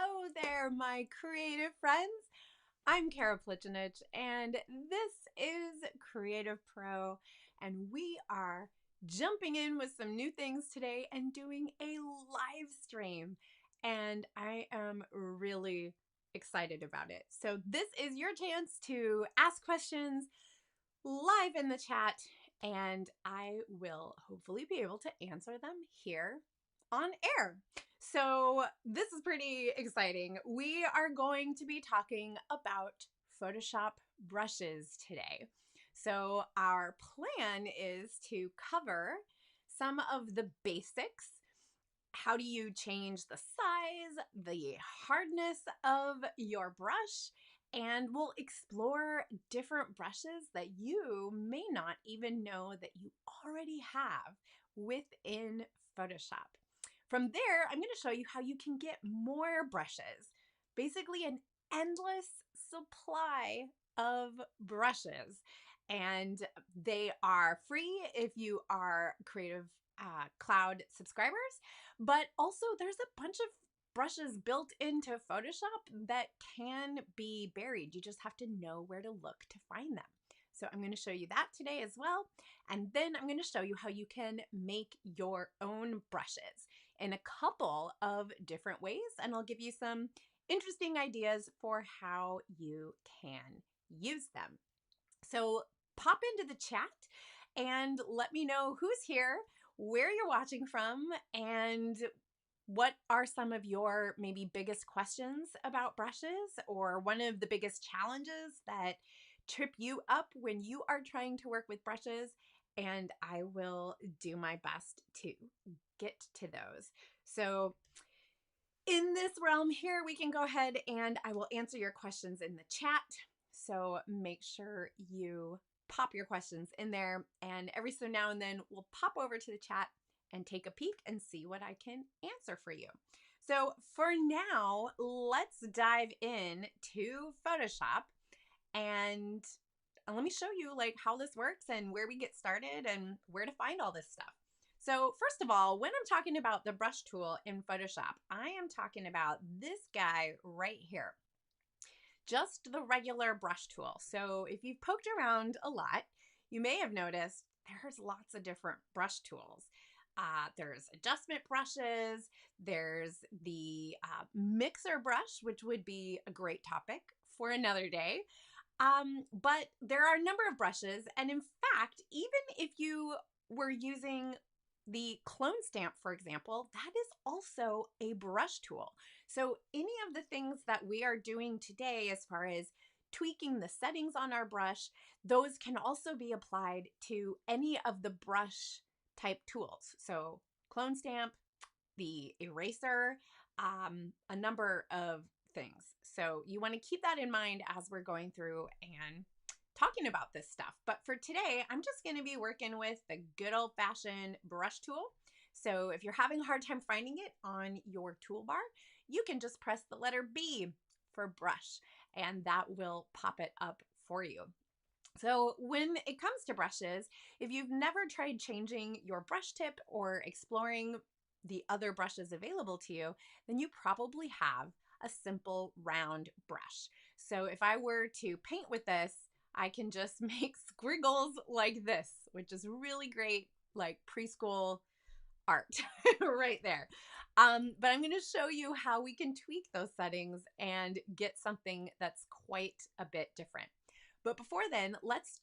Hello there, my creative friends. I'm Kara Plichinich, and this is Creative Pro, and we are jumping in with some new things today and doing a live stream. And I am really excited about it. So this is your chance to ask questions live in the chat, and I will hopefully be able to answer them here on air. So this is pretty exciting. We are going to be talking about Photoshop brushes today. So our plan is to cover some of the basics. How do you change the size, the hardness of your brush, and we'll explore different brushes that you may not even know that you already have within Photoshop. From there, I'm going to show you how you can get more brushes, basically an endless supply of brushes. And they are free if you are Creative Cloud subscribers, but also there's a bunch of brushes built into Photoshop that can be buried. You just have to know where to look to find them. So I'm going to show you that today as well. And then I'm going to show you how you can make your own brushes in a couple of different ways. And I'll give you some interesting ideas for how you can use them. So pop into the chat and let me know who's here, where you're watching from, and what are some of your maybe biggest questions about brushes, or one of the biggest challenges that trip you up when you are trying to work with brushes, and I will do my best to get to those. So in this realm here, we can go ahead and I will answer your questions in the chat. So make sure you pop your questions in there, and every so now and then we'll pop over to the chat and take a peek and see what I can answer for you. So for now, let's dive in to Photoshop and let me show you like how this works and where we get started and where to find all this stuff. So first of all, when I'm talking about the brush tool in Photoshop, I am talking about this guy right here. Just the regular brush tool. So if you've poked around a lot, you may have noticed there's lots of different brush tools. There's adjustment brushes, there's the mixer brush, which would be a great topic for another day. But there are a number of brushes, and in fact, even if you were using the clone stamp, for example, that is also a brush tool. So any of the things that we are doing today as far as tweaking the settings on our brush, those can also be applied to any of the brush type tools. So clone stamp, the eraser, a number of things. So you want to keep that in mind as we're going through and talking about this stuff. But for today, I'm just going to be working with the good old-fashioned brush tool. So if you're having a hard time finding it on your toolbar, you can just press the letter B for brush, and that will pop it up for you. So when it comes to brushes, if you've never tried changing your brush tip or exploring the other brushes available to you, then you probably have a simple round brush. So if I were to paint with this, I can just make squiggles like this, which is really great, like preschool art right there. But I'm going to show you how we can tweak those settings and get something that's quite a bit different. But before then, let's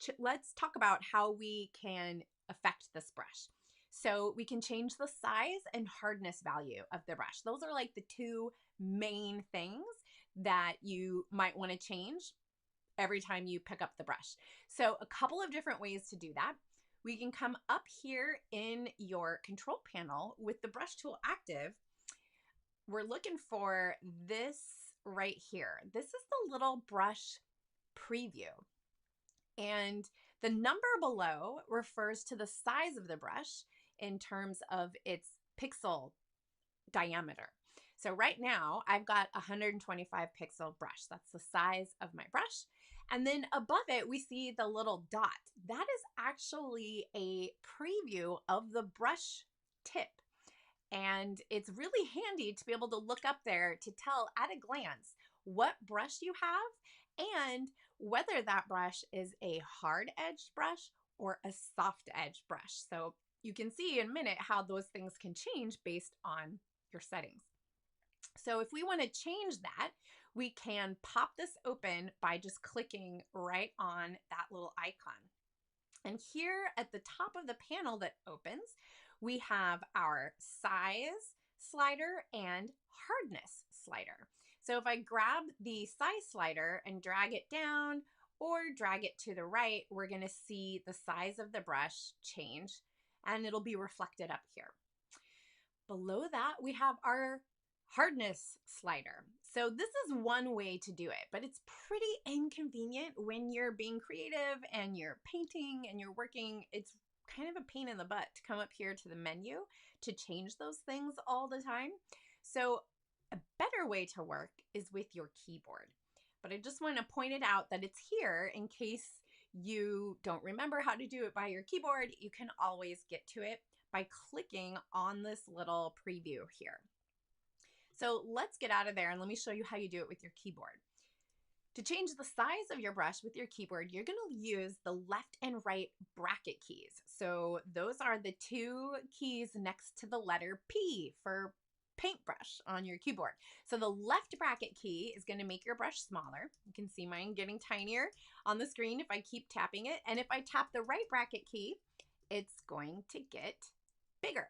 talk about how we can affect this brush. So we can change the size and hardness value of the brush. Those are like the two main things that you might want to change every time you pick up the brush. So a couple of different ways to do that. We can come up here in your control panel with the brush tool active. We're looking for this right here. This is the little brush preview. And the number below refers to the size of the brush in terms of its pixel diameter. So right now I've got a 125 pixel brush. That's the size of my brush. And then above it, we see the little dot. That is actually a preview of the brush tip. And it's really handy to be able to look up there to tell at a glance what brush you have and whether that brush is a hard edged brush or a soft edged brush. So you can see in a minute how those things can change based on your settings. So if we want to change that, we can pop this open by just clicking right on that little icon. And here at the top of the panel that opens, we have our size slider and hardness slider. So if I grab the size slider and drag it down or drag it to the right, we're going to see the size of the brush change and it'll be reflected up here. Below that, we have our hardness slider. So this is one way to do it, but it's pretty inconvenient when you're being creative and you're painting and you're working. It's kind of a pain in the butt to come up here to the menu to change those things all the time. So a better way to work is with your keyboard. But I just want to point it out that it's here in case you don't remember how to do it by your keyboard. You can always get to it by clicking on this little preview here. So let's get out of there and let me show you how you do it with your keyboard. To change the size of your brush with your keyboard, you're going to use the left and right bracket keys. So those are the two keys next to the letter P for paintbrush on your keyboard. So the left bracket key is going to make your brush smaller. You can see mine getting tinier on the screen if I keep tapping it. And if I tap the right bracket key, it's going to get bigger.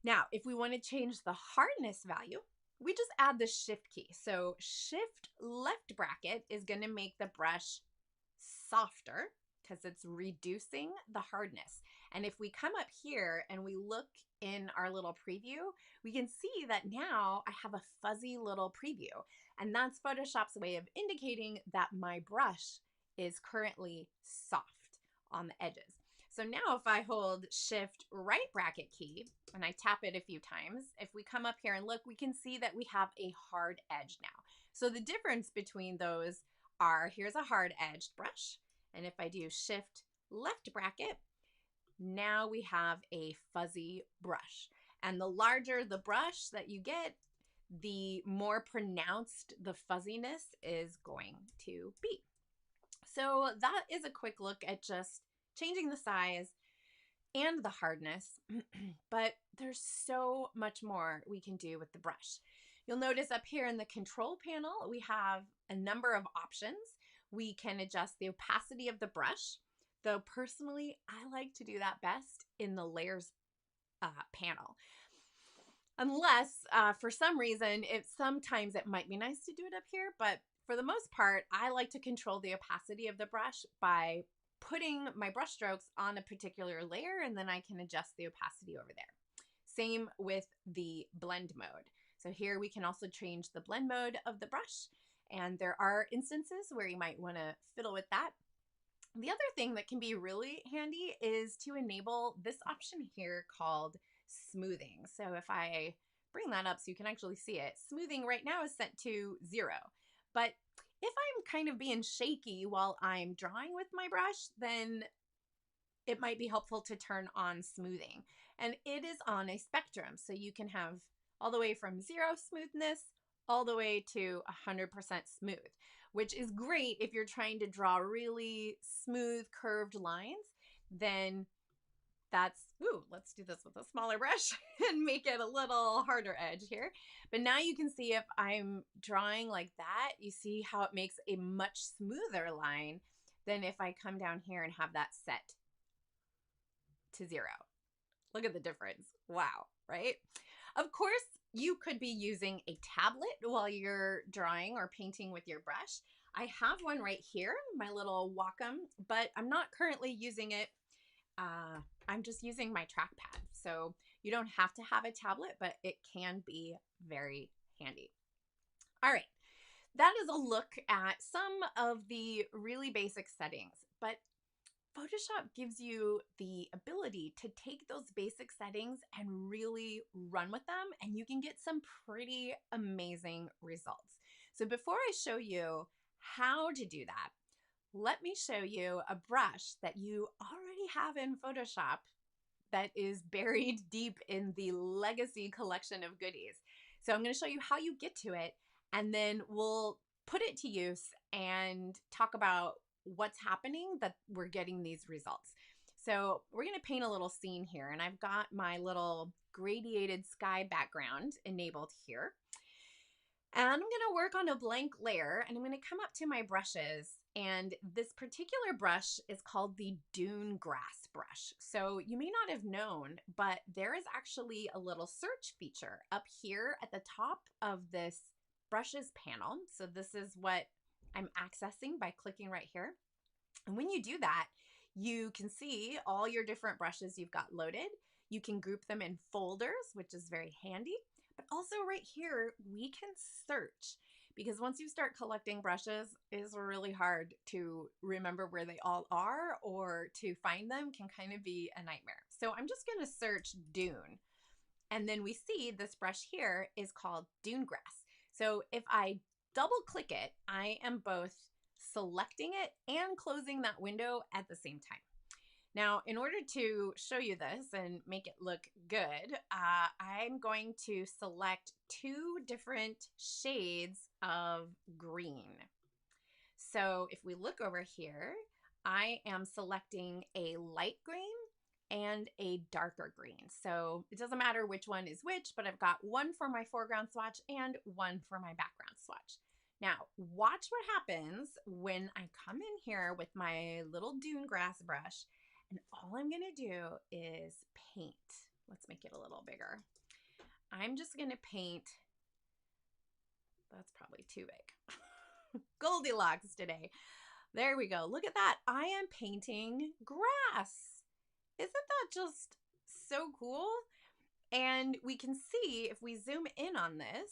Now, if we want to change the hardness value, we just add the shift key. So shift left bracket is going to make the brush softer because it's reducing the hardness. And if we come up here and we look in our little preview, we can see that now I have a fuzzy little preview. And that's Photoshop's way of indicating that my brush is currently soft on the edges. So now if I hold shift right bracket key and I tap it a few times, if we come up here and look, we can see that we have a hard edge now. So the difference between those are, here's a hard edged brush. And if I do shift left bracket, now we have a fuzzy brush. And the larger the brush that you get, the more pronounced the fuzziness is going to be. So that is a quick look at just changing the size and the hardness, but there's so much more we can do with the brush. You'll notice up here in the control panel, we have a number of options. We can adjust the opacity of the brush, though personally, I like to do that best in the layers panel. Unless for some reason, sometimes it might be nice to do it up here, but for the most part, I like to control the opacity of the brush by putting my brush strokes on a particular layer, and then I can adjust the opacity over there. Same with the blend mode. So here we can also change the blend mode of the brush, and there are instances where you might want to fiddle with that. The other thing that can be really handy is to enable this option here called smoothing. So if I bring that up so you can actually see it, smoothing right now is set to 0. But if I'm kind of being shaky while I'm drawing with my brush, then it might be helpful to turn on smoothing. And it is on a spectrum, so you can have all the way from 0 smoothness all the way to 100% smooth, which is great if you're trying to draw really smooth curved lines. Then that's, let's do this with a smaller brush and make it a little harder edge here. But now you can see if I'm drawing like that, you see how it makes a much smoother line than if I come down here and have that set to 0. Look at the difference. Wow, right? Of course, you could be using a tablet while you're drawing or painting with your brush. I have one right here, my little Wacom, but I'm not currently using it. I'm just using my trackpad. So you don't have to have a tablet, but it can be very handy. All right, that is a look at some of the really basic settings, but Photoshop gives you the ability to take those basic settings and really run with them, and you can get some pretty amazing results. So before I show you how to do that, let me show you a brush that you already have in Photoshop that is buried deep in the legacy collection of goodies. So I'm going to show you how you get to it, and then we'll put it to use and talk about what's happening that we're getting these results. So we're going to paint a little scene here, and I've got my little gradiated sky background enabled here. And I'm going to work on a blank layer, and I'm going to come up to my brushes, and this particular brush is called the Dune Grass brush. So you may not have known, but there is actually a little search feature up here at the top of this brushes panel. So this is what I'm accessing by clicking right here. And when you do that, you can see all your different brushes you've got loaded. You can group them in folders, which is very handy. But also right here, we can search, because once you start collecting brushes, it's really hard to remember where they all are, or to find them can kind of be a nightmare. So I'm just going to search Dune. And then we see this brush here is called Dune Grass. So if I double click it, I am both selecting it and closing that window at the same time. Now, in order to show you this and make it look good, I'm going to select two different shades of green. So if we look over here, I am selecting a light green and a darker green. So it doesn't matter which one is which, but I've got one for my foreground swatch and one for my background swatch. Now, watch what happens when I come in here with my little Dune Grass brush, and all I'm going to do is paint. Let's make it a little bigger. I'm just going to paint, that's probably too big. Goldilocks today. There we go. Look at that. I am painting grass. Isn't that just so cool? And we can see, if we zoom in on this,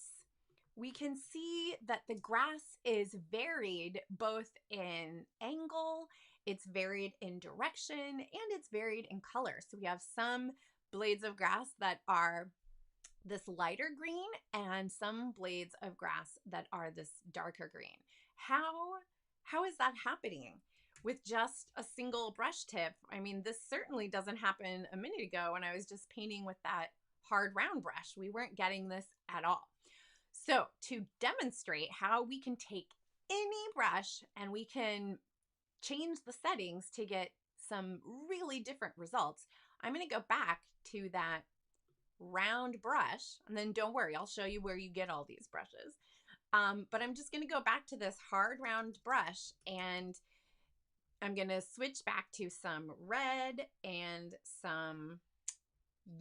we can see that the grass is varied both in angle, it's varied in direction, and it's varied in color. So we have some blades of grass that are this lighter green and some blades of grass that are this darker green. How is that happening with just a single brush tip? I mean, this certainly doesn't happen a minute ago when I was just painting with that hard round brush. We weren't getting this at all. So to demonstrate how we can take any brush and we can change the settings to get some really different results, I'm going to go back to that round brush, and then don't worry, I'll show you where you get all these brushes. But I'm just going to go back to this hard round brush, and I'm going to switch back to some red and some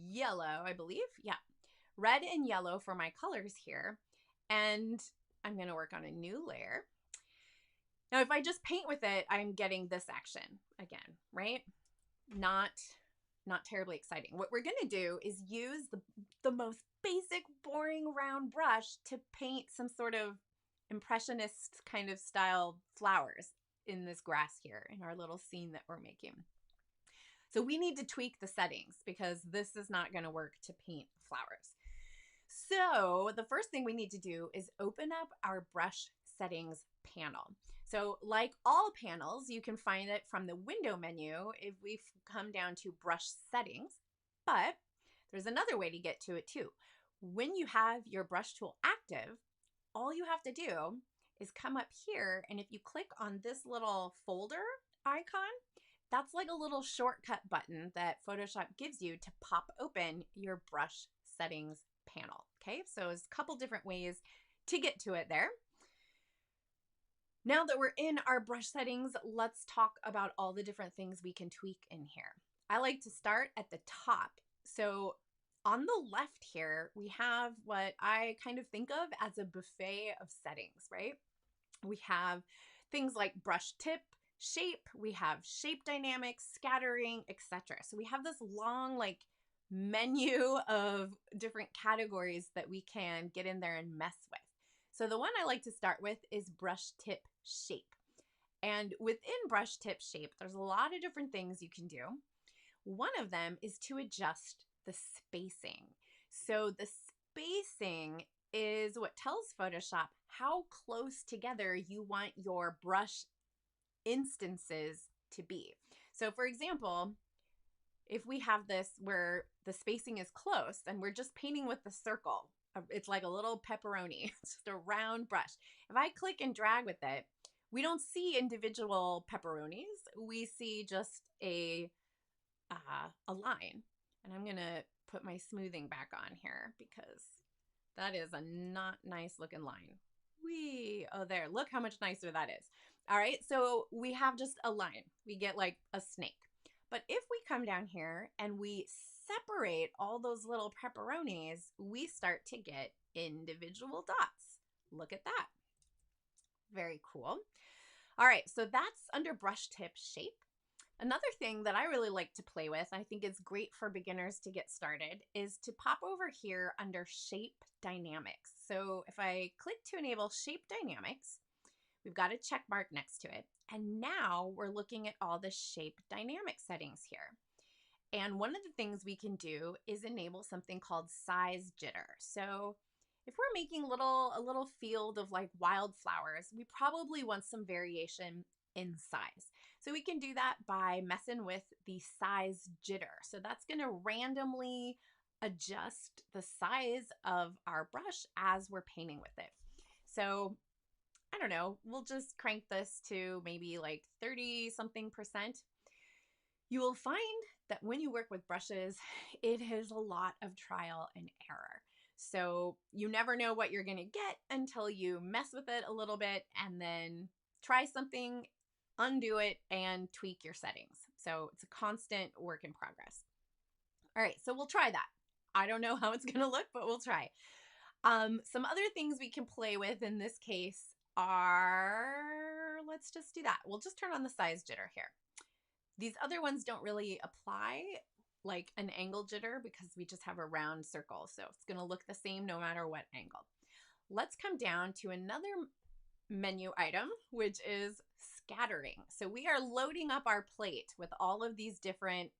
yellow, I believe. Yeah, red and yellow for my colors here. And I'm going to work on a new layer. Now, if I just paint with it, I'm getting this action again, right? Not terribly exciting. What we're going to do is use the most basic, boring round brush to paint some sort of impressionist kind of style flowers in this grass here in our little scene that we're making. So we need to tweak the settings because this is not going to work to paint flowers. So the first thing we need to do is open up our brush settings panel. So like all panels, you can find it from the window menu if we come down to brush settings, but there's another way to get to it too. When you have your brush tool active, all you have to do is come up here, and if you click on this little folder icon, that's like a little shortcut button that Photoshop gives you to pop open your brush settings panel. Okay, so there's a couple different ways to get to it there. Now that we're in our brush settings, let's talk about all the different things we can tweak in here. I like to start at the top. So on the left here, we have what I kind of think of as a buffet of settings, right? We have things like brush tip, shape, we have shape dynamics, scattering, etc. So we have this long like menu of different categories that we can get in there and mess with. So the one I like to start with is brush tip shape. And within brush tip shape, there's a lot of different things you can do. One of them is to adjust the spacing. So the spacing is what tells Photoshop how close together you want your brush instances to be. So for example, if we have this where the spacing is close and we're just painting with the circle, it's like a little pepperoni. It's just a round brush. If I click and drag with it, we don't see individual pepperonis. We see just a line. And I'm going to put my smoothing back on here because that is a not nice looking line. Oh, there. Look how much nicer that is. All right, so we have just a line. We get like a snake. But if we come down here and we separate all those little pepperonis, we start to get individual dots. Look at that. Very cool. All right, so that's under brush tip shape. Another thing that I really like to play with, I think is great for beginners to get started, is to pop over here under Shape Dynamics. So if I click to enable Shape Dynamics, we've got a check mark next to it. And now we're looking at all the shape dynamic settings here. And one of the things we can do is enable something called size jitter. So if we're making a little field of like wildflowers, we probably want some variation in size. So we can do that by messing with the size jitter. So that's going to randomly adjust the size of our brush as we're painting with it. So I don't know, we'll just crank this to maybe like 30 something %. You will find that when you work with brushes, it is a lot of trial and error. So you never know what you're going to get until you mess with it a little bit and then try something, undo it, and tweak your settings. So it's a constant work in progress. All right, so we'll try that. I don't know how it's going to look, but we'll try. Some other things we can play with in this case are, let's just do that. We'll just turn on the size jitter here. These other ones don't really apply like an angle jitter because we just have a round circle. So it's going to look the same no matter what angle. Let's come down to another menu item, which is scattering. So we are loading up our plate with all of these different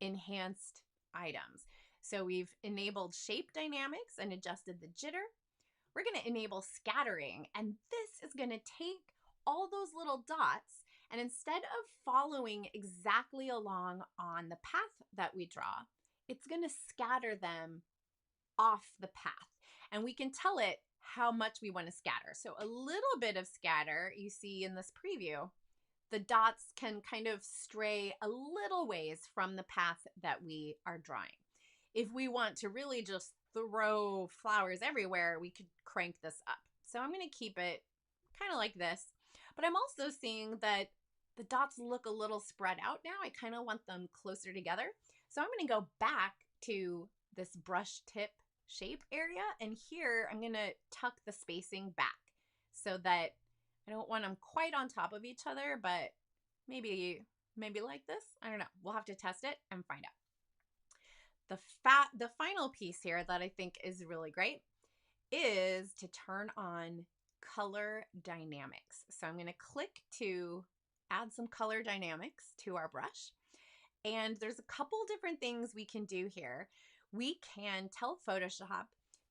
enhanced items. So we've enabled shape dynamics and adjusted the jitter. We're going to enable scattering, and this is going to take all those little dots, and instead of following exactly along on the path that we draw, it's going to scatter them off the path. And we can tell it how much we want to scatter. So a little bit of scatter, you see in this preview, the dots can kind of stray a little ways from the path that we are drawing. If we want to really just throw flowers everywhere, we could crank this up. So I'm going to keep it kind of like this, but I'm also seeing that the dots look a little spread out now. I kind of want them closer together. So I'm going to go back to this brush tip shape area, and here I'm going to tuck the spacing back so that I don't want them quite on top of each other, but maybe like this. I don't know. We'll have to test it and find out. The final piece here that I think is really great is to turn on color dynamics. So I'm going to click to add some color dynamics to our brush. And there's a couple different things we can do here. We can tell Photoshop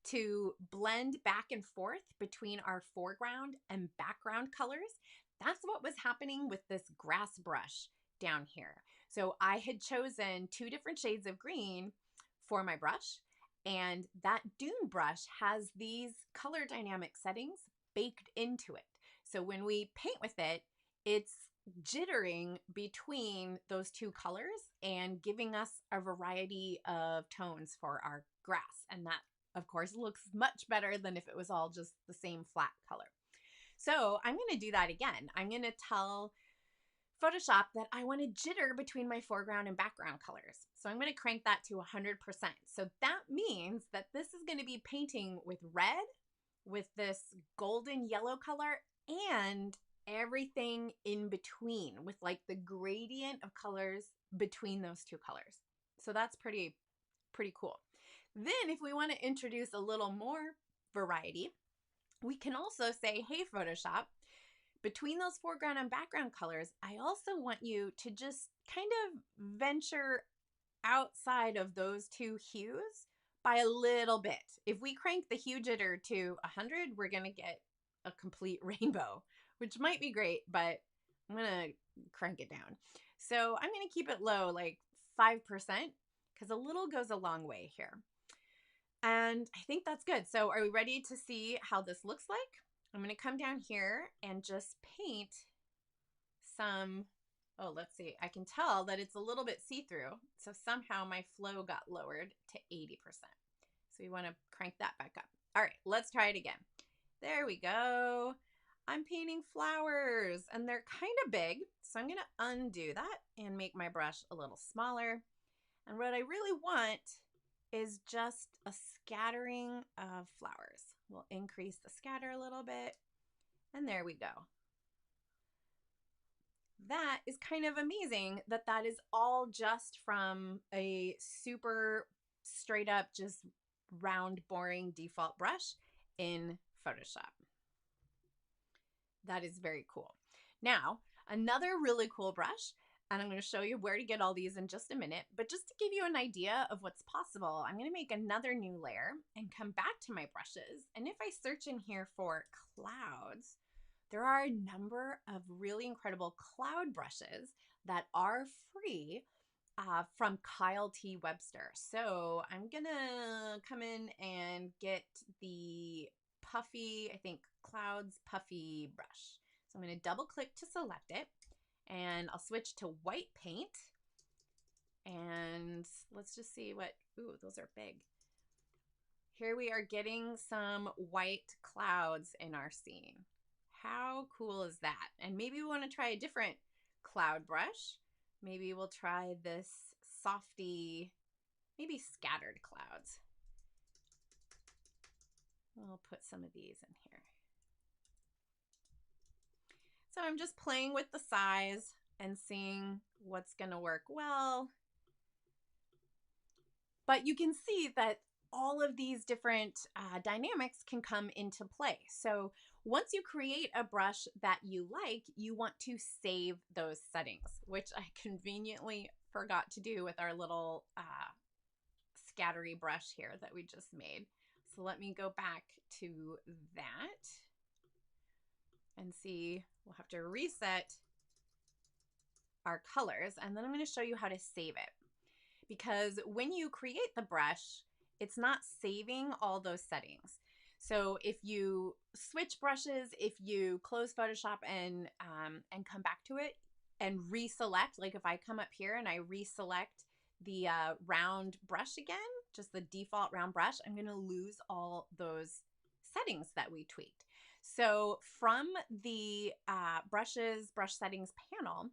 to blend back and forth between our foreground and background colors. That's what was happening with this grass brush down here. So I had chosen 2 different shades of green for my brush, and that dune brush has these color dynamic settings baked into it. So when we paint with it, it's jittering between those 2 colors and giving us a variety of tones for our grass. And that, of course, looks much better than if it was all just the same flat color. So I'm going to do that again. I'm going to tell Photoshop that I want to jitter between my foreground and background colors. So I'm going to crank that to 100%. So that means that this is going to be painting with red, with this golden yellow color, and everything in between with like the gradient of colors between those 2 colors. So that's pretty cool. Then if we want to introduce a little more variety, we can also say, hey, Photoshop, between those foreground and background colors, I also want you to just kind of venture outside of those 2 hues by a little bit. If we crank the hue jitter to 100, we're going to get a complete rainbow, which might be great, but I'm going to crank it down. So I'm going to keep it low, like 5% because a little goes a long way here. And I think that's good. So are we ready to see how this looks like? I'm going to come down here and just paint some, oh, let's see. I can tell that it's a little bit see-through. So somehow my flow got lowered to 80%. So we want to crank that back up. All right, let's try it again. There we go. I'm painting flowers and they're kind of big. So I'm going to undo that and make my brush a little smaller. And what I really want is just a scattering of flowers. We'll increase the scatter a little bit. And there we go. That is kind of amazing that that is all just from a super straight up, just round, boring default brush in Photoshop. That is very cool. Now, another really cool brush, and I'm going to show you where to get all these in just a minute, but just to give you an idea of what's possible, I'm going to make another new layer and come back to my brushes. And if I search in here for clouds, there are a number of really incredible cloud brushes that are free from Kyle T. Webster. So I'm gonna come in and get the puffy, I think Clouds Puffy brush. So I'm gonna double click to select it and I'll switch to white paint. And let's just see what, ooh, those are big. Here we are getting some white clouds in our scene. How cool is that? And maybe we want to try a different cloud brush. Maybe we'll try this softy, maybe scattered clouds. We'll put some of these in here. So I'm just playing with the size and seeing what's going to work well. But you can see that all of these different dynamics can come into play. So once you create a brush that you like, you want to save those settings, which I conveniently forgot to do with our little scattery brush here that we just made. So let me go back to that and see, we'll have to reset our colors, and then I'm going to show you how to save it. Because when you create the brush, it's not saving all those settings. So if you switch brushes, if you close Photoshop and come back to it and reselect, like if I come up here and I reselect the round brush again, just the default round brush, I'm going to lose all those settings that we tweaked. So from the brush settings panel,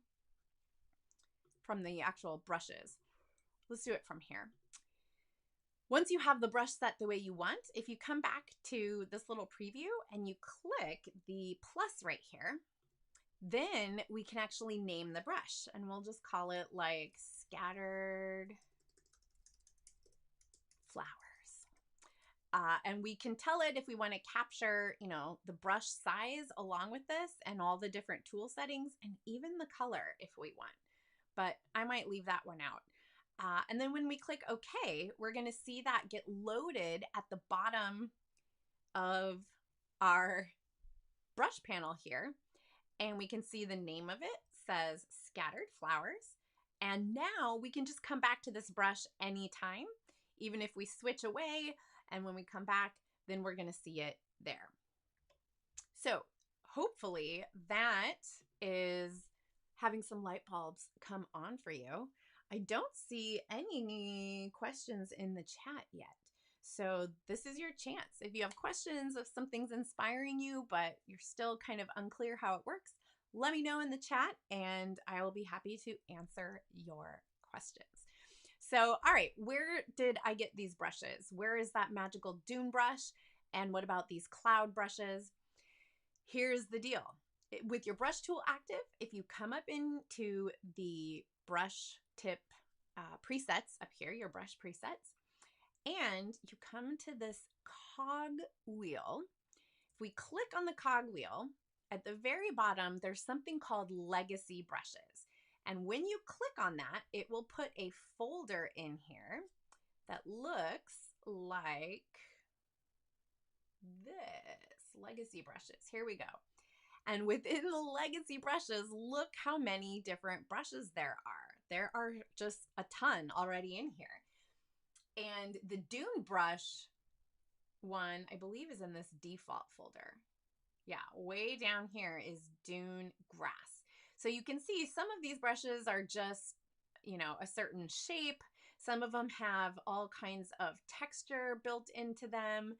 from the actual brushes, let's do it from here. Once you have the brush set the way you want, if you come back to this little preview and you click the plus right here, then we can actually name the brush, and we'll just call it like scattered flowers. And we can tell it if we want to capture, you know, the brush size along with this and all the different tool settings and even the color if we want. But I might leave that one out. And then when we click OK, we're going to see that get loaded at the bottom of our brush panel here. And we can see the name of it says Scattered Flowers. And now we can just come back to this brush anytime, even if we switch away. And when we come back, then we're going to see it there. So hopefully that is having some light bulbs come on for you. I don't see any questions in the chat yet. So this is your chance. If you have questions, if something's inspiring you, but you're still kind of unclear how it works, let me know in the chat and I will be happy to answer your questions. So, all right, where did I get these brushes? Where is that magical dune brush? And what about these cloud brushes? Here's the deal. With your brush tool active, if you come up into the brush tip presets up here, your brush presets, and you come to this cog wheel. If we click on the cog wheel, at the very bottom, there's something called legacy brushes. And when you click on that, it will put a folder in here that looks like this, legacy brushes. Here we go. And within the legacy brushes, look how many different brushes there are. There are just a ton already in here. And the Dune brush one, I believe, is in this default folder. Yeah, way down here is Dune Grass. So you can see some of these brushes are just, a certain shape. Some of them have all kinds of texture built into them.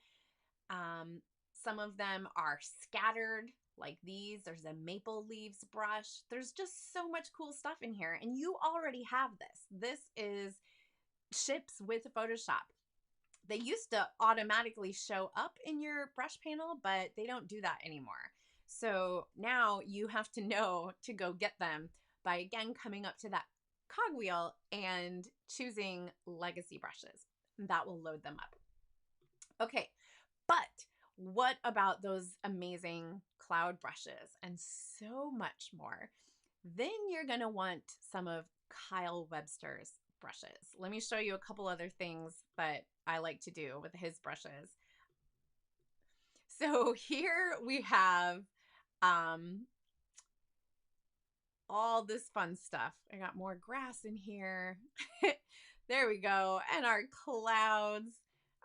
Some of them are scattered like these. There's a maple leaves brush. There's just so much cool stuff in here, and you already have this. This ships with Photoshop. They used to automatically show up in your brush panel, but they don't do that anymore. So now you have to know to go get them by, again, coming up to that cogwheel and choosing legacy brushes. That will load them up. Okay, but what about those amazing cloud brushes and so much more? Then you're going to want some of Kyle Webster's brushes. Let me show you a couple other things that I like to do with his brushes. So here we have all this fun stuff. I got more grass in here. There we go. And our clouds.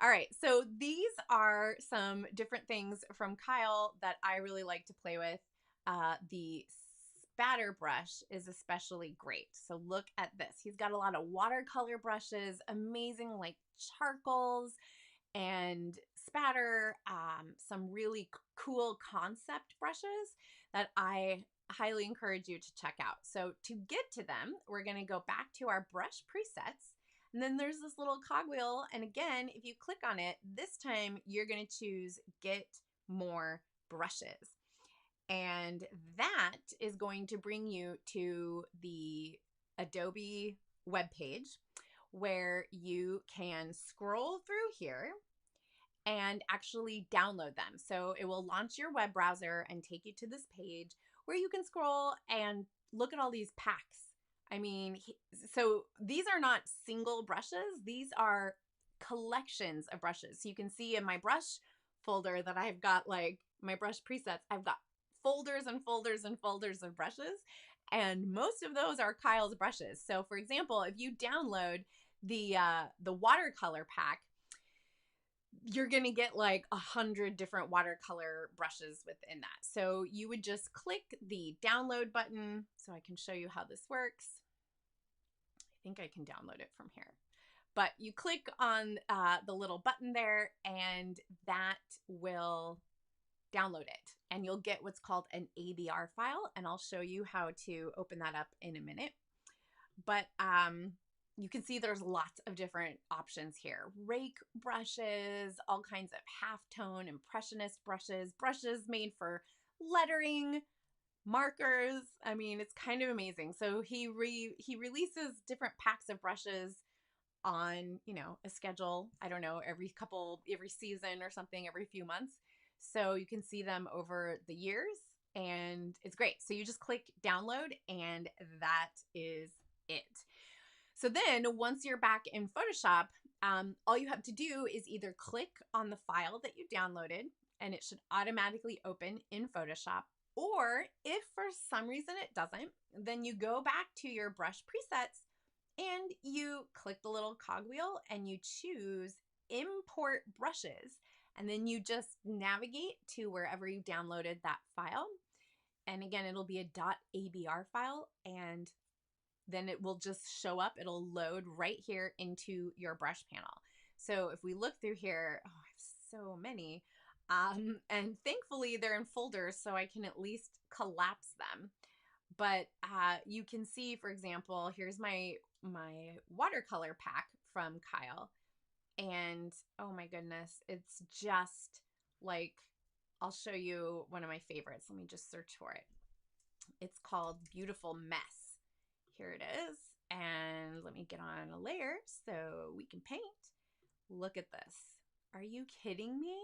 All right, so these are some different things from Kyle that I really like to play with. The spatter brush is especially great. So look at this. He's got a lot of watercolor brushes, amazing like charcoals and spatter, some really cool concept brushes that I highly encourage you to check out. So to get to them, we're going to go back to our brush presets. And then there's this little cogwheel. And again, if you click on it, this time you're going to choose Get More Brushes. And that is going to bring you to the Adobe webpage where you can scroll through here and actually download them. So it will launch your web browser and take you to this page where you can scroll and look at all these packs. I mean, so these are not single brushes. These are collections of brushes. So you can see in my brush folder that I've got like my brush presets. I've got folders and folders and folders of brushes. And most of those are Kyle's brushes. So for example, if you download the watercolor pack, you're going to get like 100 different watercolor brushes within that. So you would just click the download button. So I can show you how this works. I think I can download it from here. But you click on the little button there and that will download it. And you'll get what's called an ABR file. And I'll show you how to open that up in a minute. But you can see there's lots of different options here. Rake brushes, all kinds of halftone, impressionist brushes, brushes made for lettering, markers. I mean, it's kind of amazing. So he releases different packs of brushes on, a schedule. I don't know, every season or something, every few months. So you can see them over the years and it's great. So you just click download and that is it. So then once you're back in Photoshop, all you have to do is either click on the file that you downloaded and it should automatically open in Photoshop. Or if for some reason it doesn't, then you go back to your brush presets and you click the little cogwheel and you choose Import Brushes. And then you just navigate to wherever you downloaded that file. And again, it'll be a .abr file and then it will just show up. It'll load right here into your brush panel. So if we look through here, oh, I have so many. And thankfully they're in folders so I can at least collapse them. But you can see, for example, here's my watercolor pack from Kyle. And oh my goodness, it's just like, I'll show you one of my favorites. Let me just search for it. It's called Beautiful Mess. Here it is. And let me get on a layer so we can paint. Look at this. Are you kidding me?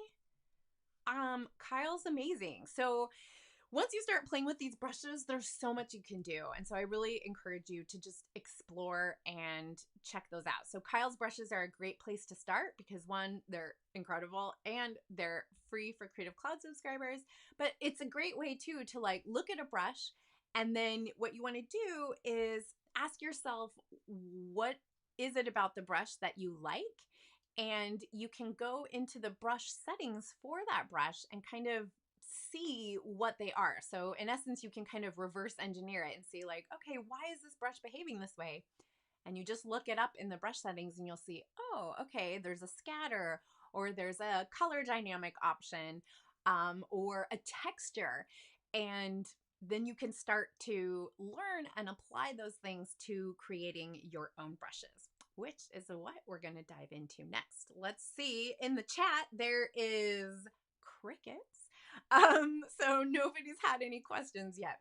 Kyle's amazing. So once you start playing with these brushes, there's so much you can do. And so I really encourage you to just explore and check those out. So Kyle's brushes are a great place to start because one, they're incredible and they're free for Creative Cloud subscribers, but it's a great way too to like look at a brush and then what you want to do is ask yourself, what is it about the brush that you like? And you can go into the brush settings for that brush and kind of see what they are. So in essence, you can kind of reverse engineer it and see like, okay, why is this brush behaving this way? And you just look it up in the brush settings and you'll see, oh, okay, there's a scatter, or there's a color dynamic option, or a texture. And then you can start to learn and apply those things to creating your own brushes, which is what we're going to dive into next. Let's see. In the chat, there is crickets. So nobody's had any questions yet.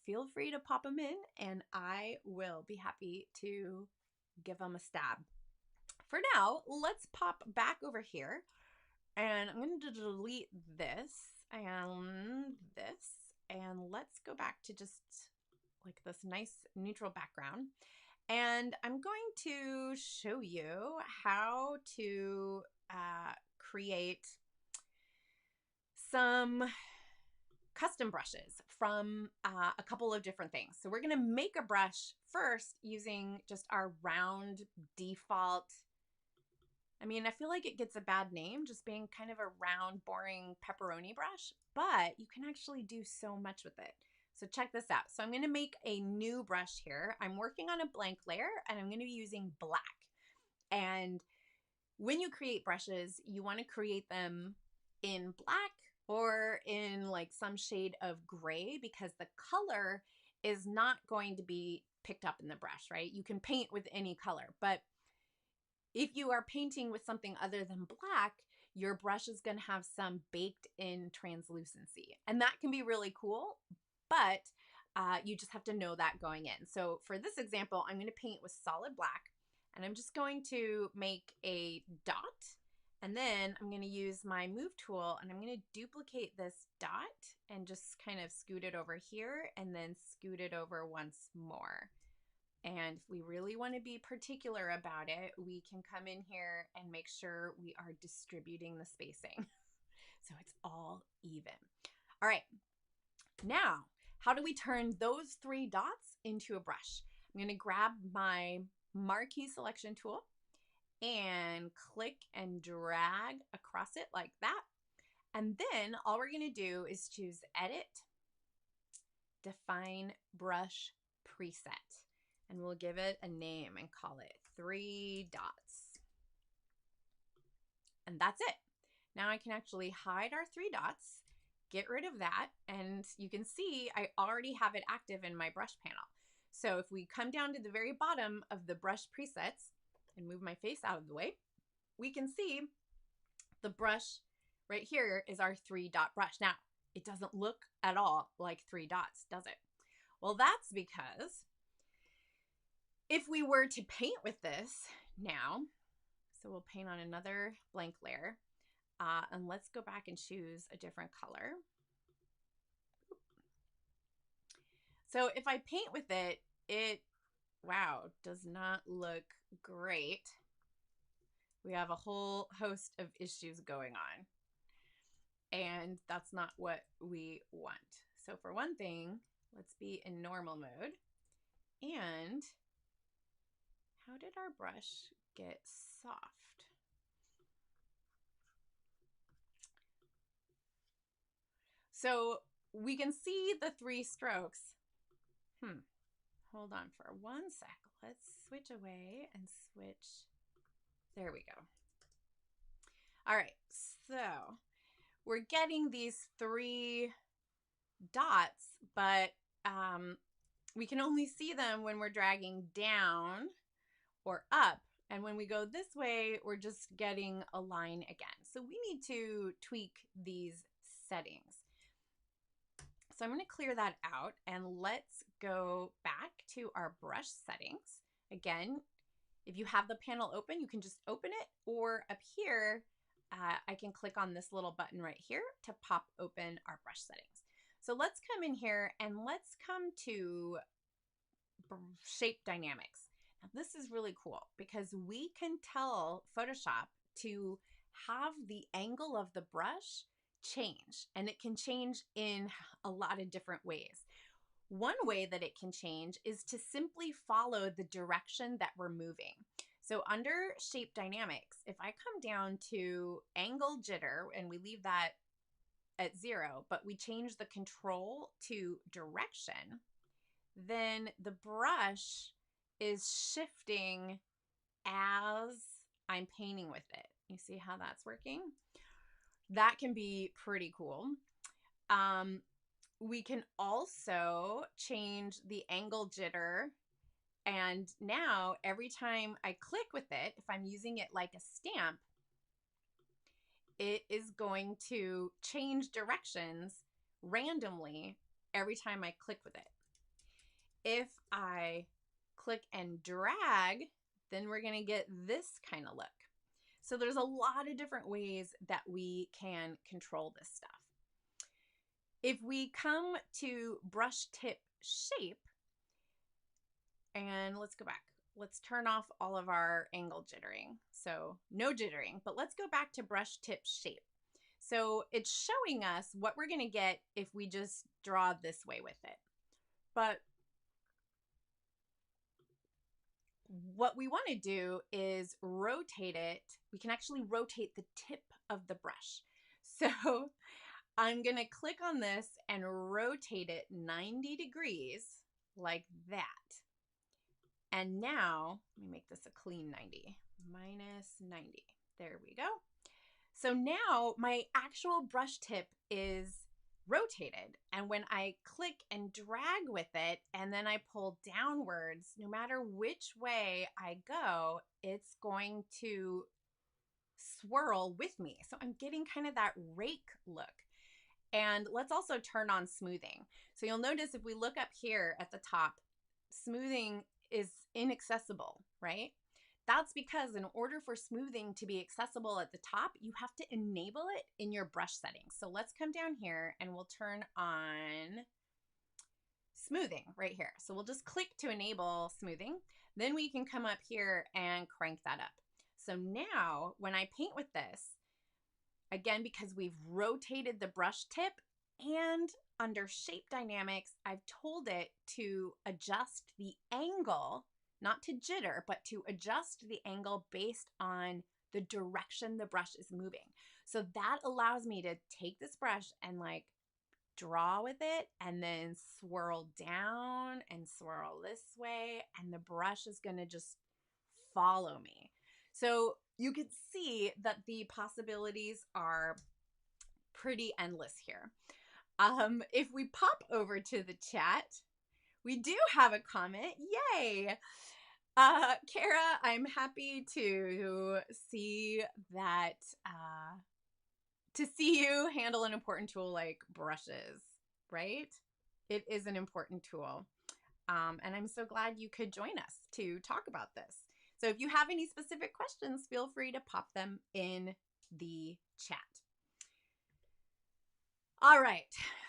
Feel free to pop them in and I will be happy to give them a stab. For now, let's pop back over here and I'm going to delete this and this, and let's go back to just like this nice neutral background. And I'm going to show you how to create some custom brushes from a couple of different things. So we're going to make a brush first using just our round default. I mean, I feel like it gets a bad name just being kind of a round, boring pepperoni brush, but you can actually do so much with it. So check this out. So I'm going to make a new brush here. I'm working on a blank layer and I'm going to be using black. And when you create brushes, you want to create them in black or in like some shade of gray, because the color is not going to be picked up in the brush, right? You can paint with any color, but if you are painting with something other than black, your brush is going to have some baked in translucency. And that can be really cool, but you just have to know that going in. So for this example, I'm going to paint with solid black, and I'm just going to make a dot, and then I'm going to use my move tool and I'm going to duplicate this dot and just kind of scoot it over here and then scoot it over once more. And if we really want to be particular about it, we can come in here and make sure we are distributing the spacing so it's all even. All right, now how do we turn those 3 dots into a brush? I'm going to grab my marquee selection tool and click and drag across it like that. And then all we're going to do is choose Edit, Define Brush Preset. And we'll give it a name and call it 3 dots. And that's it. Now I can actually hide our 3 dots, get rid of that, and you can see I already have it active in my brush panel. So if we come down to the very bottom of the brush presets and move my face out of the way, we can see the brush right here is our 3 dot brush. Now, it doesn't look at all like 3 dots, does it? Well, that's because if we were to paint with this now, so we'll paint on another blank layer, and let's go back and choose a different color. So if I paint with it, wow, does not look great. We have a whole host of issues going on, and that's not what we want. So for one thing, let's be in normal mode. And how did our brush get soft? So we can see the 3 strokes. Hold on for 1 sec. Let's switch away and switch. There we go. All right, so we're getting these 3 dots, but we can only see them when we're dragging down or up. And when we go this way, we're just getting a line again. So we need to tweak these settings. So I'm going to clear that out and let's go back to our brush settings. Again, if you have the panel open, you can just open it, or up here, I can click on this little button right here to pop open our brush settings. So let's come in here and let's come to shape dynamics. Now this is really cool because we can tell Photoshop to have the angle of the brush change, and it can change in a lot of different ways. One way that it can change is to simply follow the direction that we're moving. So under Shape Dynamics, if I come down to Angle Jitter and we leave that at 0, but we change the control to direction, then the brush is shifting as I'm painting with it. You see how that's working? That can be pretty cool. We can also change the angle jitter, and now every time I click with it, if I'm using it like a stamp, it is going to change directions randomly every time I click with it. If I click and drag, then we're going to get this kind of look. So there's a lot of different ways that we can control this stuff. If we come to brush tip shape, and let's go back. Let's turn off all of our angle jittering. So no jittering, but let's go back to brush tip shape. So it's showing us what we're going to get if we just draw this way with it. But what we want to do is rotate it. We can actually rotate the tip of the brush. So I'm going to click on this and rotate it 90 degrees like that. And now, let me make this a clean 90, minus 90. There we go. So now my actual brush tip is rotated. And when I click and drag with it, and then I pull downwards, no matter which way I go, it's going to swirl with me. So I'm getting kind of that rake look. And let's also turn on smoothing. So you'll notice if we look up here at the top, smoothing is inaccessible, right? That's because in order for smoothing to be accessible at the top, you have to enable it in your brush settings. So let's come down here and we'll turn on smoothing right here. So we'll just click to enable smoothing. Then we can come up here and crank that up. So now when I paint with this, again, because we've rotated the brush tip, and under Shape Dynamics, I've told it to adjust the angle, not to jitter, but to adjust the angle based on the direction the brush is moving. So that allows me to take this brush and like draw with it and then swirl down and swirl this way, and the brush is going to just follow me. So you can see that the possibilities are pretty endless here. If we pop over to the chat, we do have a comment. Yay! Kara, I'm happy to see that, to see you handle an important tool like brushes, right? It is an important tool. And I'm so glad you could join us to talk about this. So if you have any specific questions, feel free to pop them in the chat. All right,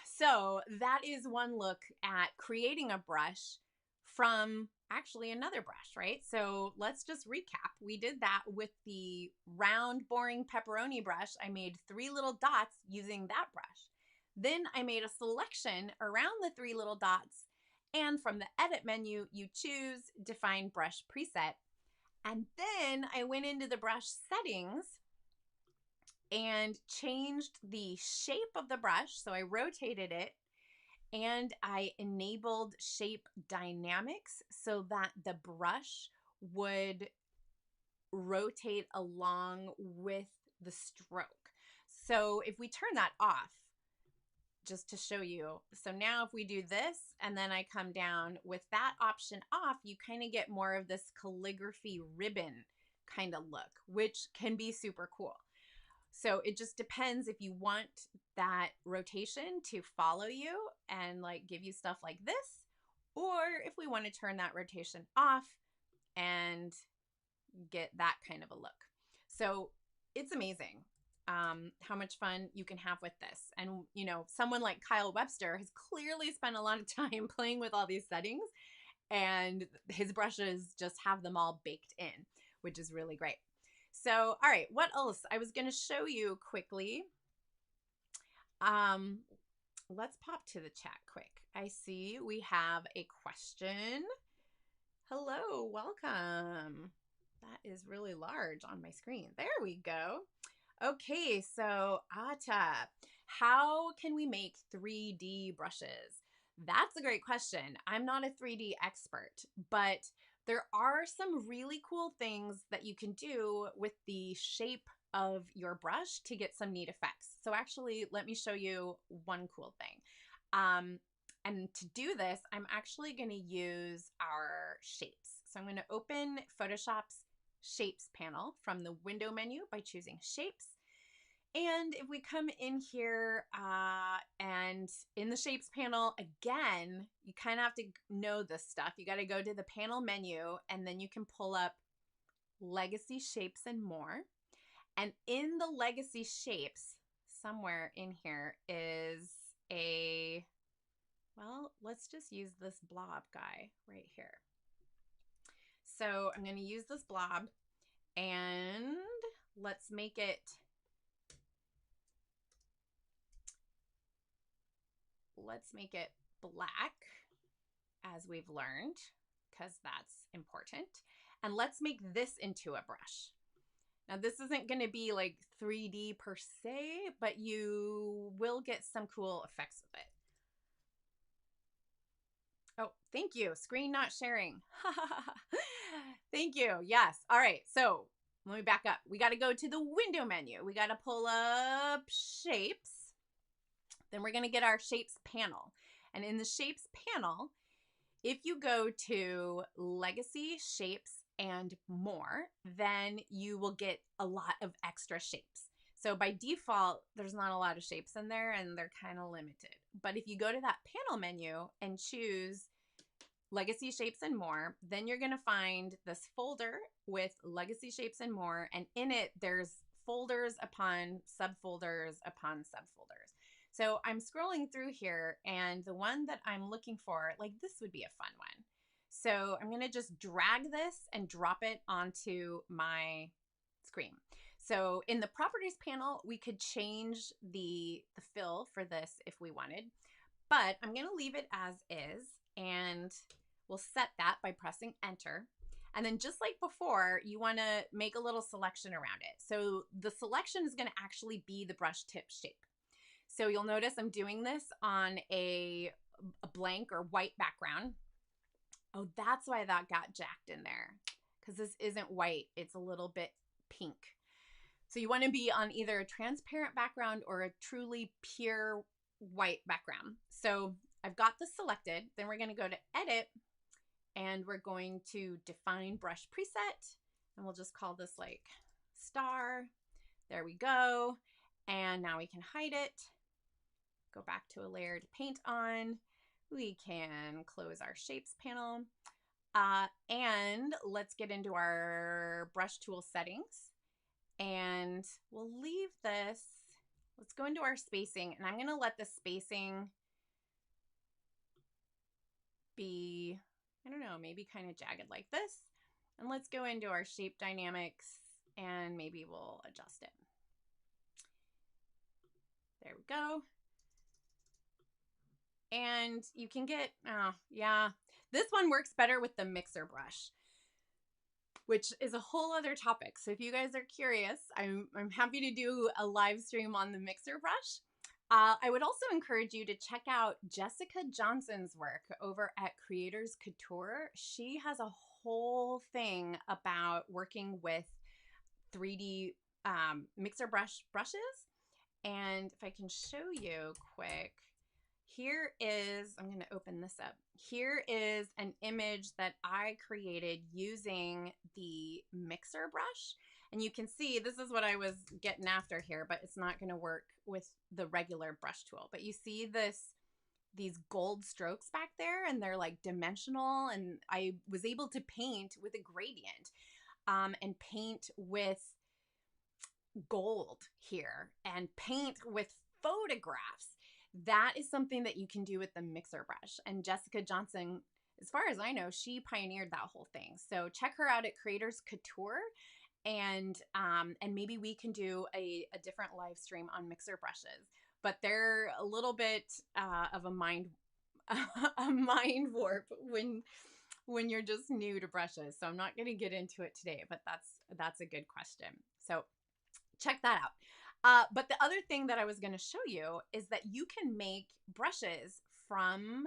so that is one look at creating a brush from actually another brush, right? So let's just recap. We did that with the round, boring pepperoni brush. I made 3 little dots using that brush. Then I made a selection around the 3 little dots, and from the edit menu, you choose Define Brush Preset. And then I went into the brush settings and changed the shape of the brush. So I rotated it and I enabled Shape Dynamics so that the brush would rotate along with the stroke. So if we turn that off, just to show you, so now if we do this and then I come down with that option off, you kind of get more of this calligraphy ribbon kind of look, which can be super cool. So it just depends if you want that rotation to follow you and like give you stuff like this, or if we want to turn that rotation off and get that kind of a look. So it's amazing how much fun you can have with this. And, you know, someone like Kyle Webster has clearly spent a lot of time playing with all these settings, and his brushes just have them all baked in, which is really great. So, all right, what else? I was going to show you quickly. Let's pop to the chat quick. I see we have a question. Hello, welcome. That is really large on my screen. There we go. Okay, so Ata, how can we make 3D brushes? That's a great question. I'm not a 3D expert, but there are some really cool things that you can do with the shape of your brush to get some neat effects. So actually, let me show you one cool thing. And to do this, I'm actually going to use our shapes. So I'm going to open Photoshop's Shapes panel from the window menu by choosing Shapes. And if we come in here and in the Shapes panel, again, you kind of have to know this stuff. You got to go to the panel menu, and then you can pull up Legacy Shapes and More. And in the Legacy Shapes, somewhere in here is a, well, let's just use this blob guy right here. So I'm going to use this blob, and let's make it black, as we've learned, because that's important. And let's make this into a brush. Now, this isn't going to be like 3D per se, but you will get some cool effects with it. Oh, thank you. Screen not sharing. Thank you. Yes. All right. So let me back up. We got to go to the window menu. We got to pull up Shapes. Then we're going to get our Shapes panel. And in the Shapes panel, if you go to Legacy Shapes and More, then you will get a lot of extra shapes. So by default, there's not a lot of shapes in there, and they're kind of limited. But if you go to that panel menu and choose Legacy Shapes and More, then you're going to find this folder with Legacy Shapes and More, and in it, there's folders upon subfolders upon subfolders. So I'm scrolling through here, and the one that I'm looking for, like this would be a fun one. So I'm going to just drag this and drop it onto my screen. So in the properties panel, we could change the fill for this if we wanted, but I'm going to leave it as is, and we'll set that by pressing enter. And then just like before, you want to make a little selection around it. So the selection is going to actually be the brush tip shape. So you'll notice I'm doing this on a blank or white background. Oh, that's why that got jacked in there, because this isn't white. It's a little bit pink. So you want to be on either a transparent background or a truly pure white background. So I've got this selected. Then we're going to go to Edit, and we're going to define brush preset, and we'll just call this like star. There we go. And now we can hide it. Go back to a layer to paint on. We can close our Shapes panel. And let's get into our brush tool settings. And we'll leave this. Let's go into our spacing, and I'm going to let the spacing be, I don't know, maybe kind of jagged like this. And let's go into our shape dynamics, and maybe we'll adjust it. There we go. And you can get, yeah, this one works better with the mixer brush, which is a whole other topic. So if you guys are curious, I'm happy to do a live stream on the mixer brush. I would also encourage you to check out Jessica Johnson's work over at Creators Couture. She has a whole thing about working with 3D mixer brushes. And if I can show you quick, here is, I'm going to open this up. Here is an image that I created using the mixer brush. And you can see this is what I was getting after here, but it's not going to work with the regular brush tool. But you see these gold strokes back there, and they're like dimensional. And I was able to paint with a gradient and paint with gold here and paint with photographs. That is something that you can do with the mixer brush. And Jessica Johnson, as far as I know, she pioneered that whole thing. So check her out at Creators Couture, and maybe we can do a different live stream on mixer brushes. But they're a little bit of a mind a mind warp when you're just new to brushes. So I'm not going to get into it today, but that's a good question. So check that out. But the other thing that I was going to show you is that you can make brushes from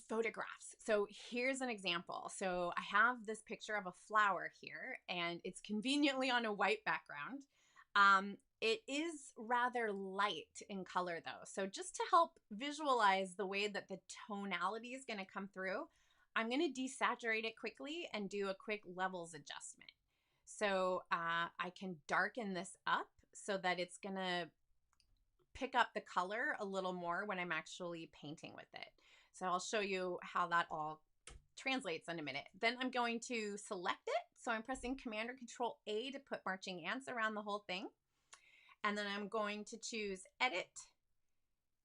photographs. So here's an example. So I have this picture of a flower here, and it's conveniently on a white background. It is rather light in color though. So just to help visualize the way that the tonality is going to come through, I'm going to desaturate it quickly and do a quick levels adjustment. So I can darken this up so that it's going to pick up the color a little more when I'm actually painting with it. So I'll show you how that all translates in a minute. Then I'm going to select it. So I'm pressing Command or Control A to put marching ants around the whole thing. And then I'm going to choose Edit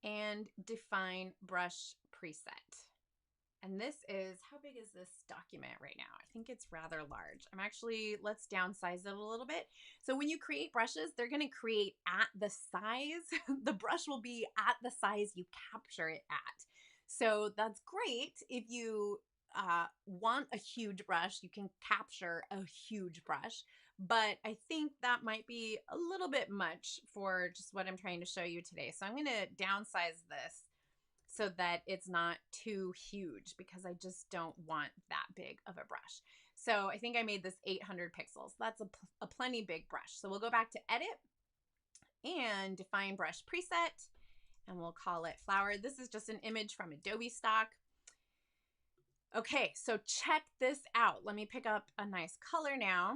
and Define Brush Preset. And this is, how big is this document right now? I think it's rather large. Let's downsize it a little bit. So when you create brushes, they're going to create at the size. The brush will be at the size you capture it at. So that's great if you want a huge brush, you can capture a huge brush. But I think that might be a little bit much for just what I'm trying to show you today. So I'm going to downsize this so that it's not too huge, because I just don't want that big of a brush. So I think I made this 800 pixels. That's a plenty big brush. So we'll go back to Edit and Define Brush Preset, and we'll call it Flower. This is just an image from Adobe stock. Okay, so check this out. Let me pick up a nice color now.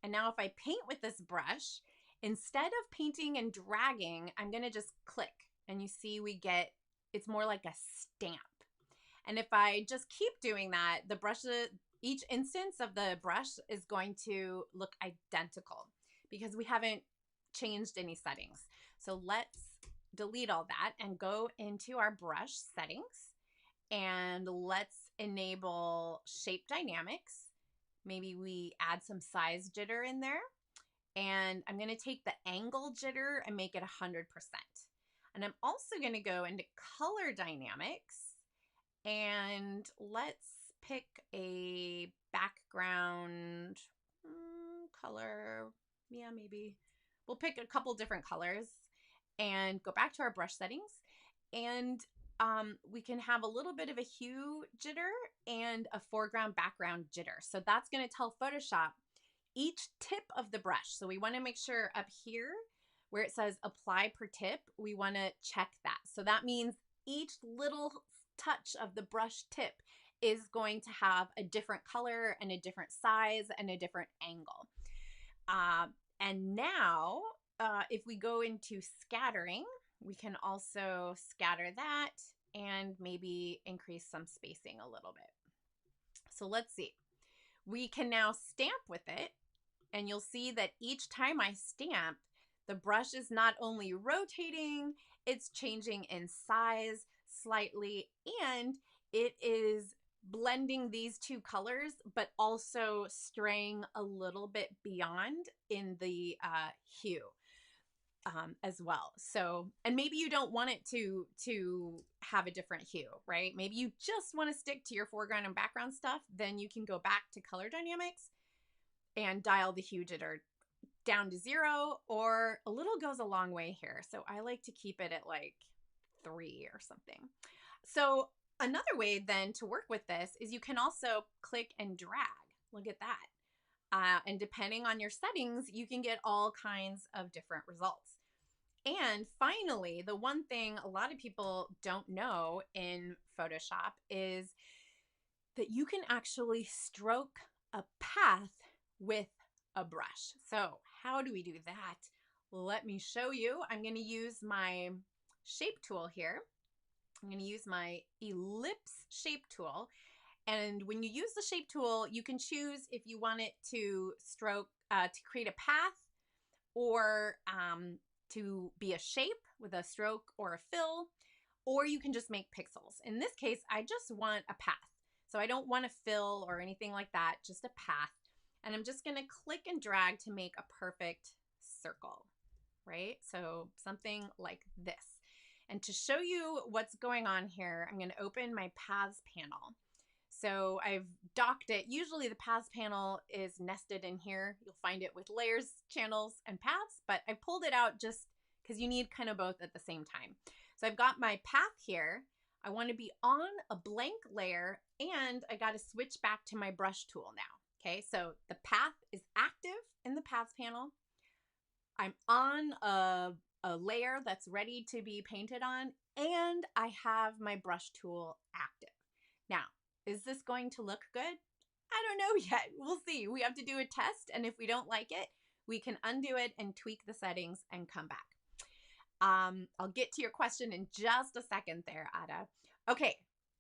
And now if I paint with this brush, instead of painting and dragging, I'm going to just click. And you see it's more like a stamp. And if I just keep doing that, the brushes, each instance of the brush is going to look identical because we haven't changed any settings. So let's delete all that and go into our brush settings, and let's enable shape dynamics. Maybe we add some size jitter in there, and I'm going to take the angle jitter and make it 100%. And I'm also going to go into color dynamics, and let's pick a background color. Yeah, maybe we'll pick a couple different colors and go back to our brush settings, and we can have a little bit of a hue jitter and a foreground background jitter. So that's going to tell Photoshop each tip of the brush. So we want to make sure up here where it says apply per tip, we want to check that. So that means each little touch of the brush tip is going to have a different color and a different size and a different angle. And now if we go into scattering, we can also scatter that and maybe increase some spacing a little bit. So let's see. We can now stamp with it, and you'll see that each time I stamp, the brush is not only rotating, it's changing in size slightly, and it is blending these two colors, but also straying a little bit beyond in the hue as well. So, and maybe you don't want it to have a different hue, right? Maybe you just want to stick to your foreground and background stuff. Then you can go back to color dynamics and dial the hue jitter down to 0, or a little goes a long way here. So I like to keep it at like 3 or something. So another way then to work with this is you can also click and drag. Look at that. And depending on your settings, you can get all kinds of different results. And finally, the one thing a lot of people don't know in Photoshop is that you can actually stroke a path with a brush. So how do we do that? Let me show you. I'm going to use my shape tool here. I'm going to use my ellipse shape tool. And when you use the shape tool, you can choose if you want it to stroke, to create a path, or to be a shape with a stroke or a fill, or you can just make pixels. In this case, I just want a path. So I don't want a fill or anything like that, just a path. And I'm just going to click and drag to make a perfect circle, right? So something like this. And to show you what's going on here, I'm going to open my Paths panel. So I've docked it. Usually the Paths panel is nested in here. You'll find it with layers, channels, and paths, but I pulled it out just because you need kind of both at the same time. So I've got my path here. I want to be on a blank layer, and I got to switch back to my brush tool now. Okay, so the path is active in the Paths panel. I'm on a layer that's ready to be painted on, and I have my brush tool active. Now, is this going to look good? I don't know yet. We'll see. We have to do a test, and if we don't like it, we can undo it and tweak the settings and come back. I'll get to your question in just a second there, Ada. Okay,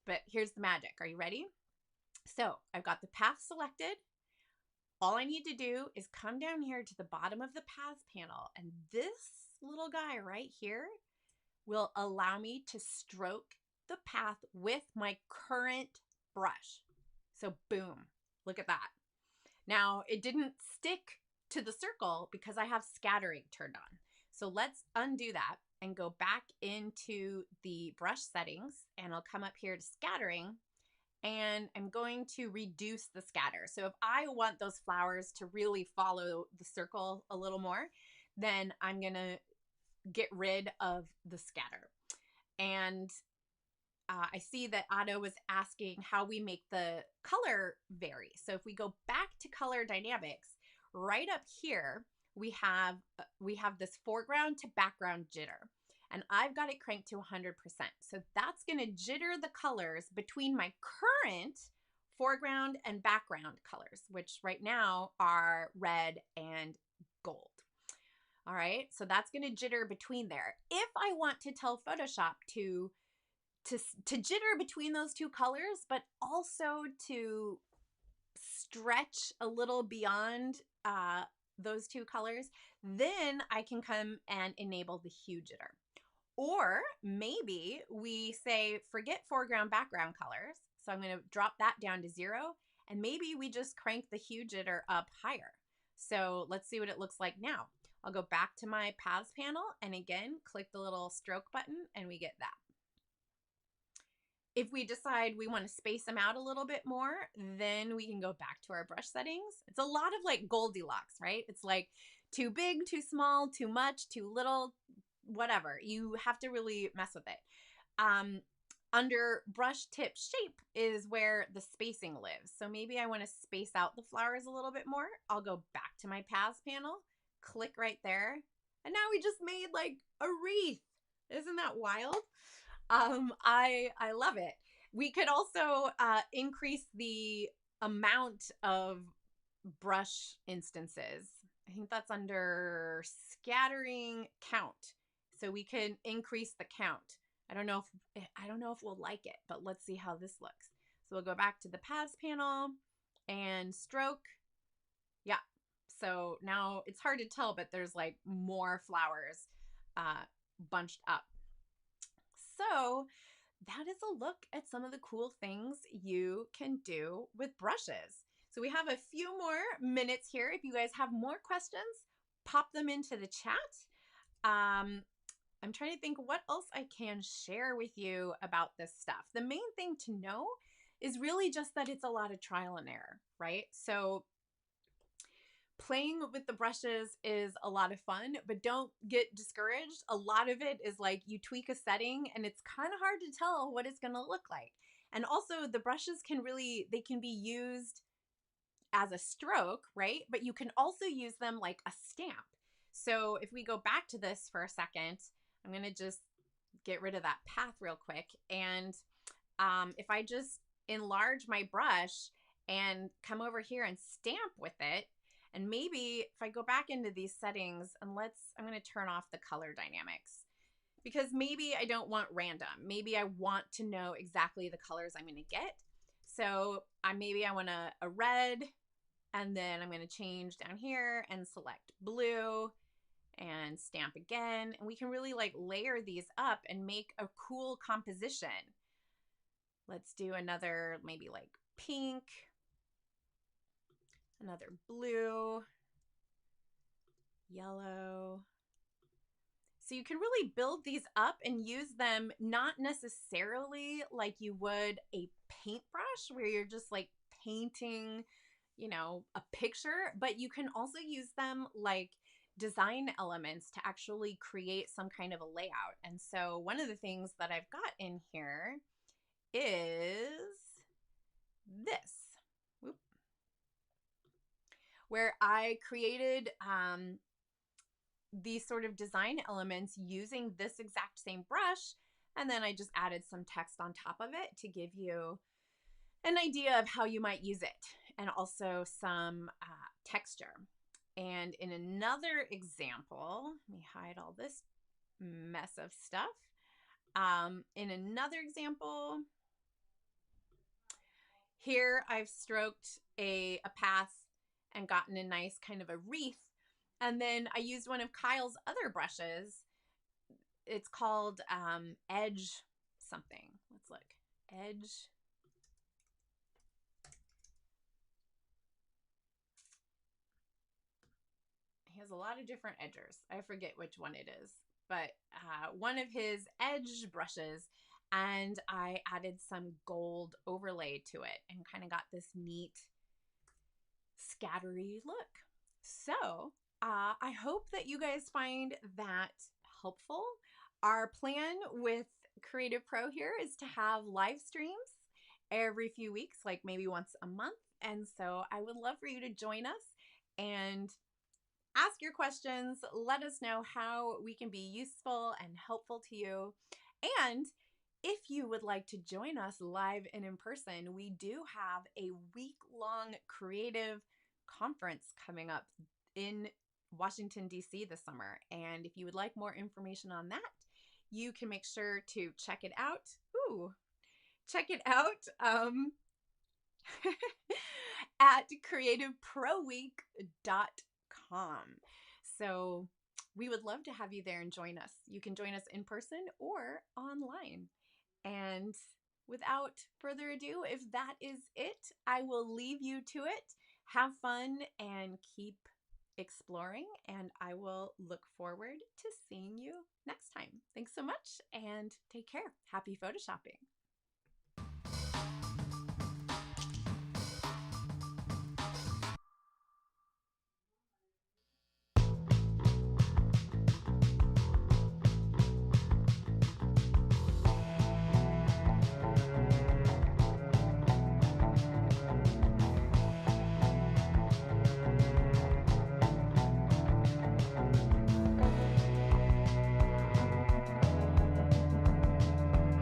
but here's the magic. Are you ready? So I've got the path selected. All I need to do is come down here to the bottom of the Paths panel, and this little guy right here will allow me to stroke the path with my current brush. So boom, look at that. Now it didn't stick to the circle because I have scattering turned on. So let's undo that and go back into the brush settings, and I'll come up here to scattering, and I'm going to reduce the scatter. So if I want those flowers to really follow the circle a little more, then I'm gonna get rid of the scatter. And I see that Otto was asking how we make the color vary. So if we go back to color dynamics, right up here, we have this foreground to background jitter. And I've got it cranked to 100%. So that's going to jitter the colors between my current foreground and background colors, which right now are red and gold. All right, so that's going to jitter between there. If I want to tell Photoshop to jitter between those two colors, but also to stretch a little beyond those two colors, then I can come and enable the hue jitter. Or maybe we say, forget foreground, background colors. So I'm going to drop that down to 0. And maybe we just crank the hue jitter up higher. So let's see what it looks like now. I'll go back to my Paths panel and again, click the little stroke button and we get that. If we decide we want to space them out a little bit more, then we can go back to our brush settings. It's a lot of like Goldilocks, right? It's like too big, too small, too much, too little, whatever. You have to really mess with it. Under brush tip shape is where the spacing lives. So maybe I want to space out the flowers a little bit more. I'll go back to my Paths panel, click right there. And now we just made like a wreath. Isn't that wild? I love it. We could also increase the amount of brush instances. I think that's under scattering count. So we can increase the count. I don't know if we'll like it, but let's see how this looks. So we'll go back to the Paths panel and stroke. Yeah. So now it's hard to tell, but there's like more flowers bunched up. So that is a look at some of the cool things you can do with brushes. So we have a few more minutes here. If you guys have more questions, pop them into the chat. I'm trying to think what else I can share with you about this stuff. The main thing to know is really just that it's a lot of trial and error, right? So playing with the brushes is a lot of fun, but don't get discouraged. A lot of it is like you tweak a setting and it's kind of hard to tell what it's going to look like. And also the brushes can be used as a stroke, right? But you can also use them like a stamp. So if we go back to this for a second, I'm going to just get rid of that path real quick. And if I just enlarge my brush and come over here and stamp with it, and maybe if I go back into these settings and I'm going to turn off the color dynamics because maybe I don't want random. Maybe I want to know exactly the colors I'm going to get. So maybe I want a red, and then I'm going to change down here and select blue and stamp again. And we can really like layer these up and make a cool composition. Let's do another, maybe like pink, another blue, yellow. So you can really build these up and use them not necessarily like you would a paintbrush where you're just like painting, a picture, but you can also use them like design elements to actually create some kind of a layout. And so one of the things that I've got in here is this, where I created these sort of design elements using this exact same brush. And then I just added some text on top of it to give you an idea of how you might use it, and also some texture. And in another example, let me hide all this mess of stuff. In another example, here I've stroked a path and gotten a nice kind of a wreath. And then I used one of Kyle's other brushes. It's called Edge something. Let's look. Edge. He has a lot of different edgers. I forget which one it is, but one of his edge brushes, and I added some gold overlay to it and kind of got this neat scattery look. So I hope that you guys find that helpful. Our plan with CreativePro here is to have live streams every few weeks, like maybe once a month. And so I would love for you to join us and ask your questions. Let us know how we can be useful and helpful to you. And if you would like to join us live and in person, we do have a week-long creative conference coming up in Washington, D.C. this summer. And if you would like more information on that, you can make sure to check it out. Check it out at creativeproweek.com. So we would love to have you there and join us. You can join us in person or online. And without further ado, if that is it, I will leave you to it. Have fun and keep exploring, and I will look forward to seeing you next time. Thanks so much and take care. Happy photoshopping.